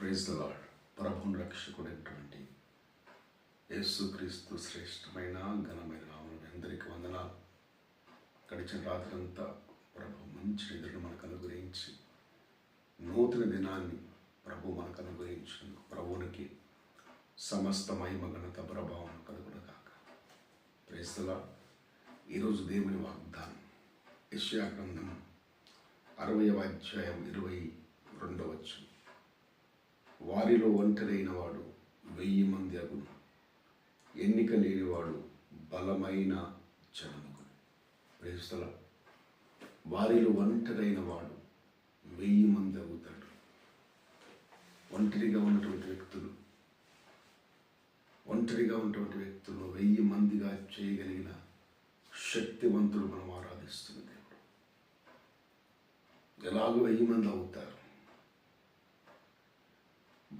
Praise the lord. ప్రభువుని రక్షకుడైనటువంటి యేసుక్రీస్తు శ్రేష్టమైన ఘనమైన నామమున అందరికీ వందనాలు. గడిచిన రాత్రంతా ప్రభు మంచి నిద్రను మనకు అనుగ్రహించి నూతన దినాన్ని ప్రభు మనకు అనుగ్రహించినందుకు ప్రభువునికి సమస్త మహిమ ఘనత ప్రభావం కలుగునగాక. Praise the lord. ఈరోజు దేవుని వాగ్దానం యెషయా గ్రంథం 60వ అధ్యాయం 22వ వచనం. వారిలో ఒంటరైన వాడు 1000 మంది అగును, ఎన్నిక లేనివాడు బలమైన జనముగును. Praise the lord. వారిలో ఒంటరైన వాడు 1000 మంది అవుతాడు. ఒంటరిగా ఉన్నటువంటి వ్యక్తులు 1000 మందిగా చేయగలిగిన శక్తివంతుడు మనం ఆరాధిస్తున్న దేవుడు. ఎలాగో 1000 మంది అవుతారు.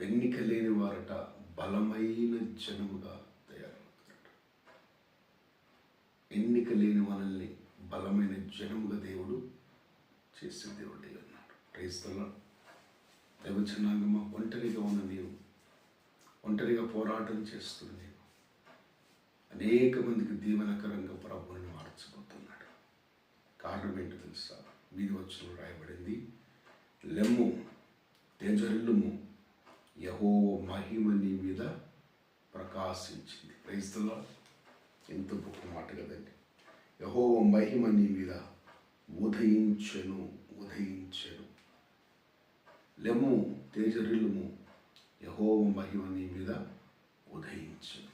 ఎన్నిక లేని వారట బలమైన జనముగా తయారవుతారట. ఎన్నిక లేని మనల్ని బలమైన జనముగా దేవుడు చేసే దేవుడే అన్నాడు. Praise the lord. దైవజనాంగమా, ఒంటరిగా ఉన్న నీవు, ఒంటరిగా పోరాటం చేస్తున్న నీవు, అనేక మందికి దీవెనకరంగా ప్రభువుని మార్చబోతున్నాడు. కారణం ఏంటో తెలుసా? మీది వచనంలో రాయబడింది, లెమ్ము తేజరిల్లుము, యెహోవా మహిమ నీ మీద ప్రకాశించింది. Praise the lord. ఎంత గొప్ప మాట కదండి. యెహోవా మహిమ నీ మీద ఉదయించెను. లెమ్ము తేజరిల్లుము, యెహోవా మహిమ నీ మీద ఉదయించెను.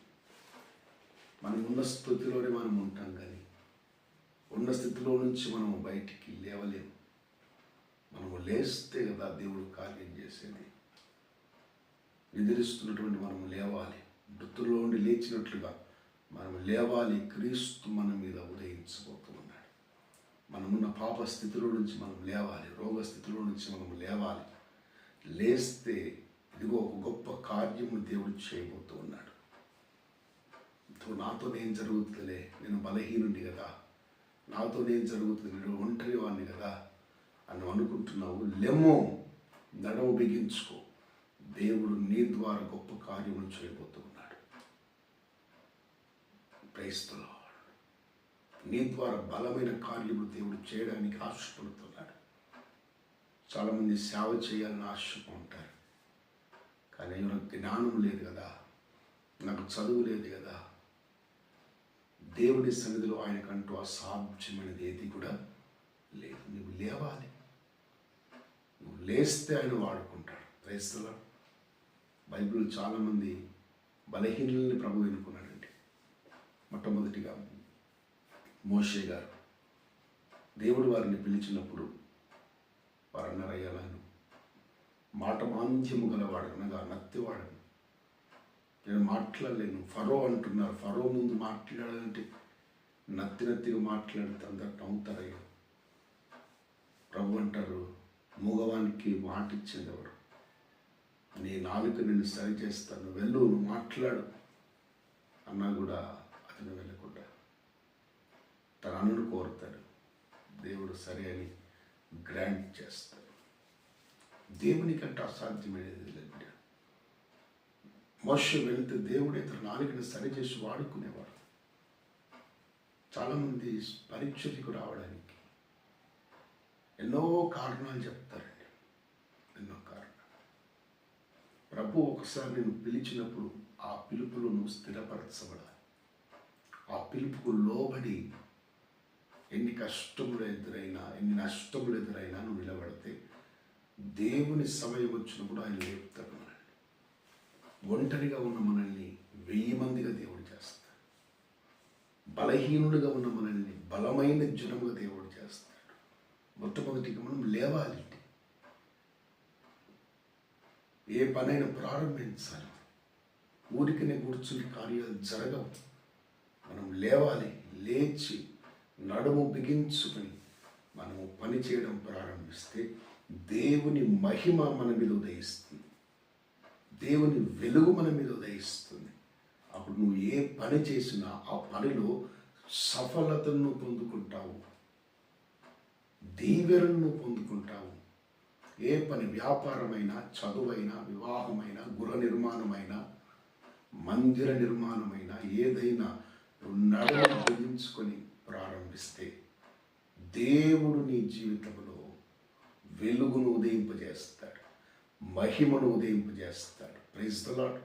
మనం ఉన్న స్థితిలోనే మనం ఉంటాం, కానీ ఉన్న స్థితిలో నుంచి మనం బయటికి లేవలేము. మనము లేస్తే కదా దేవుడు కార్యం చేసేది. నిద్రిస్తున్నటువంటి మనము లేవాలి. మృతుల్లో నుండి లేచినట్లుగా మనము లేవాలి. క్రీస్తు మన మీద ఉదయించబోతూ ఉన్నాడు. మనమున్న పాప స్థితిలో నుంచి మనం లేవాలి. రోగ స్థితిలో నుంచి మనం లేవాలి. లేస్తే ఇదిగో ఒక గొప్ప కార్యము దేవుడు చేయబోతూ ఉన్నాడు. నాతో నేను జరుగుతుందిలే, నేను బలహీనుండి కదా, నాతో నేను జరుగుతుంది, నేను ఒంటరి వాడిని కదా అని అనుకుంటున్నావు. లెమ్మో, నడము బిగించుకో. దేవుడు నీ ద్వారా గొప్ప కార్యములు చేయబోతూ ఉన్నాడు. Praise the Lord. నీ ద్వారా బలమైన కార్యములు దేవుడు చేయడానికి ఆశపడుతున్నాడు. చాలామంది సేవ చేయాలని ఆశపడుతుంటారు, కానీ నాకు జ్ఞానం లేదు కదా, నాకు చదువు లేదు కదా. దేవుడి సన్నిధిలో ఆయనకంటూ అసాధ్యమైనది ఏది కూడా లేదు. నువ్వు లేవాలి. నువ్వు లేస్తే ఆయన వాడుకుంటాడు. Praise the lord. బైబిల్ చాలామంది బలహీనుల్ని ప్రభు ఎన్నుకున్నాడండి. మొట్టమొదటిగా మోషే గారు. దేవుడు వారిని పిలిచినప్పుడు వారు అన్నారు, అయ్యాలను మాట మాంద్యము గలవాడు, అనగా నత్తివాడను, నేను మాట్లాడలేను. ఫరో అంటున్నారు. ఫరో ముందు మాట్లాడాలంటే నత్తిగా మాట్లాడితే అందరు నవ్వుతారయ్యా. ప్రభు అంటారు, మూగవానికి మాట ఇచ్చింది ఎవరు? నీ నాలుక నిన్ను సరి చేస్తాను, వెళ్ళు, నువ్వు మాట్లాడు అన్నా కూడా అతను వెళ్ళకుండా తన అన్నను కోరుతాడు. దేవుడు సరే అని గ్రాంట్ చేస్తాడు. దేవునికంటే అసాధ్యమైనది లేదు. మోషే వెళితే దేవుడే తన నాలుకని సరి చేసి వాడుకునేవాడు. చాలామంది పరీక్షలకు రావడానికి ఎన్నో కారణాలు చెప్తారండి. ఎన్నో కారణాలు. ప్రభు ఒకసారి నేను పిలిచినప్పుడు ఆ పిలుపులో నువ్వు స్థిరపరచబడాలి. ఆ పిలుపుకు లోబడి ఎన్ని కష్టములు ఎదురైనా, ఎన్ని నష్టములు ఎదురైనా నువ్వు నిలబడితే దేవుని సమయం వచ్చినప్పుడు ఆయన లేపుతాడు మనల్ని. ఒంటరిగా ఉన్న మనల్ని 1000 మందిగా దేవుడు చేస్తాడు. బలహీనుడిగా ఉన్న మనల్ని బలమైన జనముగా దేవుడు చేస్తాడు. మొట్టమొదటిగా మనం లేవాలి. ఏ పనైనా ప్రారంభించాలి. ఊరికనే కూర్చుని కార్యాలు జరగవు. మనం లేవాలి. లేచి నడుము బిగించుకొని మనము పని చేయడం ప్రారంభిస్తే దేవుని మహిమ మన మీద ఉదయిస్తుంది. దేవుని వెలుగు మన మీద ఉదయిస్తుంది. అప్పుడు నువ్వు ఏ పని చేసినా ఆ పనిలో సఫలతను పొందుకుంటావు, దీవెనను పొందుకుంటావు. ఏ పని, వ్యాపారమైనా, చదువైనా, వివాహమైనా, గృహ నిర్మాణమైనా, మందిర నిర్మాణమైనా, ఏదైనా నడుము బిగించుకొని ప్రారంభిస్తే దేవుడు నీ జీవితంలో వెలుగును ఉదయింపజేస్తాడు, మహిమను ఉదయింపజేస్తాడు. Praise the lord.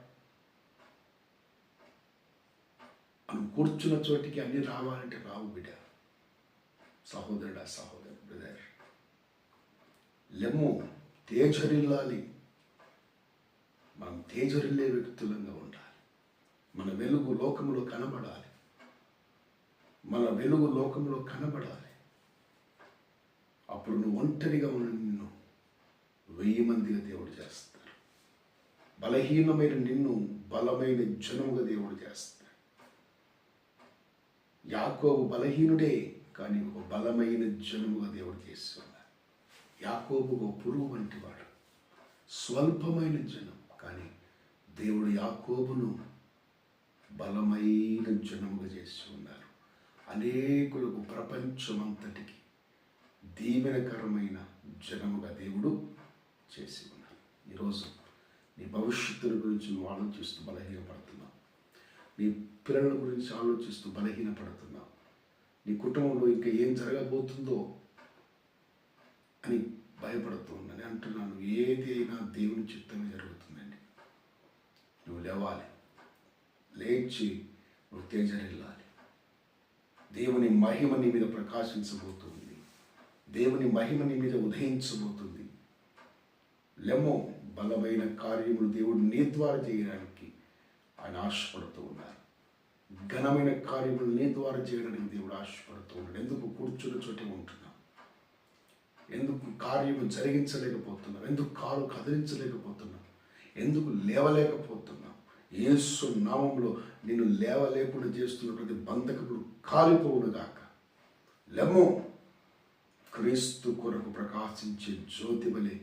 మనం కూర్చున్న చోటికి అన్ని రావాలంటే రావు బిడ్డ. సహోదరుడా, సహోదరు, బ్రదర్, లెమ్ము, తేజరిల్లాలి. మనం తేజరిల్లే వ్యక్తులంగా ఉండాలి. మన వెలుగు లోకములో కనబడాలి. మన వెలుగు లోకములో కనబడాలి. అప్పుడు నువ్వు ఒంటరిగా ఉన్న నిన్ను 1000 మందిగా దేవుడు చేస్తాడు. బలహీనమైన నిన్ను బలమైన జనముగా దేవుడు చేస్తాడు. యాకోబు బలహీనుడే, కానీ ఒక బలమైన జనముగా దేవుడు చేస్తున్నాడు. యాకోబు ఒక పురుగు వంటి వాడు, స్వల్పమైన జనం, కానీ దేవుడు యాకోబును బలమైన జనముగా చేసి ఉన్నారు. అనేకులకు, ప్రపంచమంతటికి దీవెనకరమైన జనముగా దేవుడు చేసి ఉన్నారు. ఈరోజు నీ భవిష్యత్తుల గురించి నువ్వు ఆలోచిస్తూ బలహీనపడుతున్నావు. నీ పిల్లల గురించి ఆలోచిస్తూ బలహీనపడుతున్నావు. నీ కుటుంబంలో ఇంకా ఏం జరగబోతుందో అని భయపడుతూ ఉన్నాను. అంటున్నాను, ఏది అయినా దేవుని చిత్తమే జరుగుతుందండి. నువ్వు లేవాలి, లేచి నువ్వు తేజరిల్లాలి. దేవుని మహిమ నీ మీద ప్రకాశించబోతుంది. దేవుని మహిమ నీ మీద ఉదయించబోతుంది. లెమ్మో, బలమైన కార్యములు దేవుడు నీ ద్వారా చేయడానికి ఆయన ఆశపడుతూ ఉన్నారు. ఘనమైన కార్యములు నీ ద్వారా చేయడానికి దేవుడు ఆశపడుతూ ఉన్నాడు. ఎందుకు కూర్చున్న చోటే ఉంటున్నావు? ఎందుకు కార్యము జరిగించలేకపోతున్నావు? ఎందుకు కాలు కదిలించలేకపోతున్నావు? ఎందుకు లేవలేకపోతున్నావు? యేసు నామములో నిన్ను లేవలేకుండా చేస్తున్న ప్రతి బంధకములు కాలిపోవును గాక. లెమ్మో, క్రీస్తు కొరకు ప్రకాశించే జ్యోతి వలె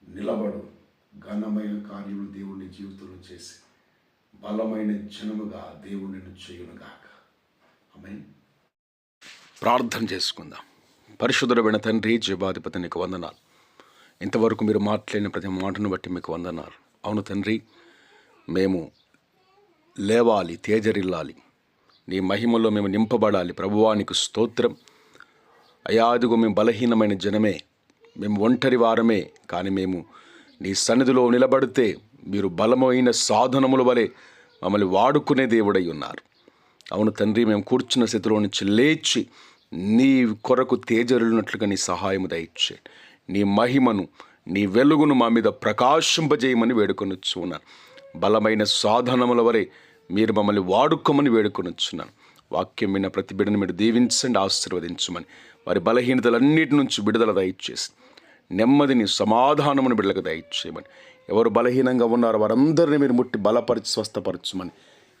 నిలబడు. ఘనమైన కార్యములు దేవుని జీవితంలో చేసి బలమైన జనముగా దేవుడు నిన్ను చేయునుగాక. ఆమేన్. ప్రార్థన చేసుకుందాం. పరిశుద్ధుడైన తండ్రి, జీవాధిపతి, నీకు వందనాలు. ఇంతవరకు మీరు మాట్లాడిన ప్రతి మాటను బట్టి మీకు వందనాలు. అవును తండ్రి, మేము లేవాలి, తేజరిల్లాలి, నీ మహిమలో మేము నింపబడాలి. ప్రభువానికి స్తోత్రం. అయ్యా, అదిగో మేము బలహీనమైన జనమే, మేము ఒంటరి వారమే, కానీ మేము నీ సన్నిధిలో నిలబడితే మీరు బలమైన సాధనముల వలె మమ్మల్ని వాడుకునే దేవుడై ఉన్నారు. అవును తండ్రి, మేము కూర్చున్న స్థితిలో నుంచి లేచి నీ కొరకు తేజరిల్లినట్లుగా నీ సహాయము దయచే. నీ మహిమను, నీ వెలుగును మా మీద ప్రకాశింపజేయమని వేడుకొనిచ్చున్నాను. బలమైన సాధనముల వలె మీరు మమ్మల్ని వాడుకోమని వేడుకొనిచ్చున్నాను. వాక్యం విన్న ప్రతి బిడ్డను మీరు దీవించండి, ఆశీర్వదించమని. వారి బలహీనతలన్నిటి నుంచి విడుదల దయచేసి నెమ్మదిని, సమాధానమును బిడ్డలకు దయచేయమని. ఎవరు బలహీనంగా ఉన్నారో వారందరినీ మీరు ముట్టి బలపరిచి స్వస్థపరచమని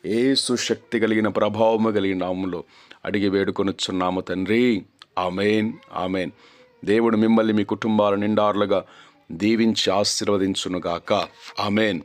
యేసు శక్తి కలిగిన, ప్రభావము కలిగిన నామములో అడిగి వేడుకొనుచున్నాము తండ్రి. ఆమేన్, ఆమేన్. దేవుడు మిమ్మల్ని, మీ కుటుంబాల నిండారులుగా దీవించి ఆశీర్వదించునుగాక. ఆమేన్.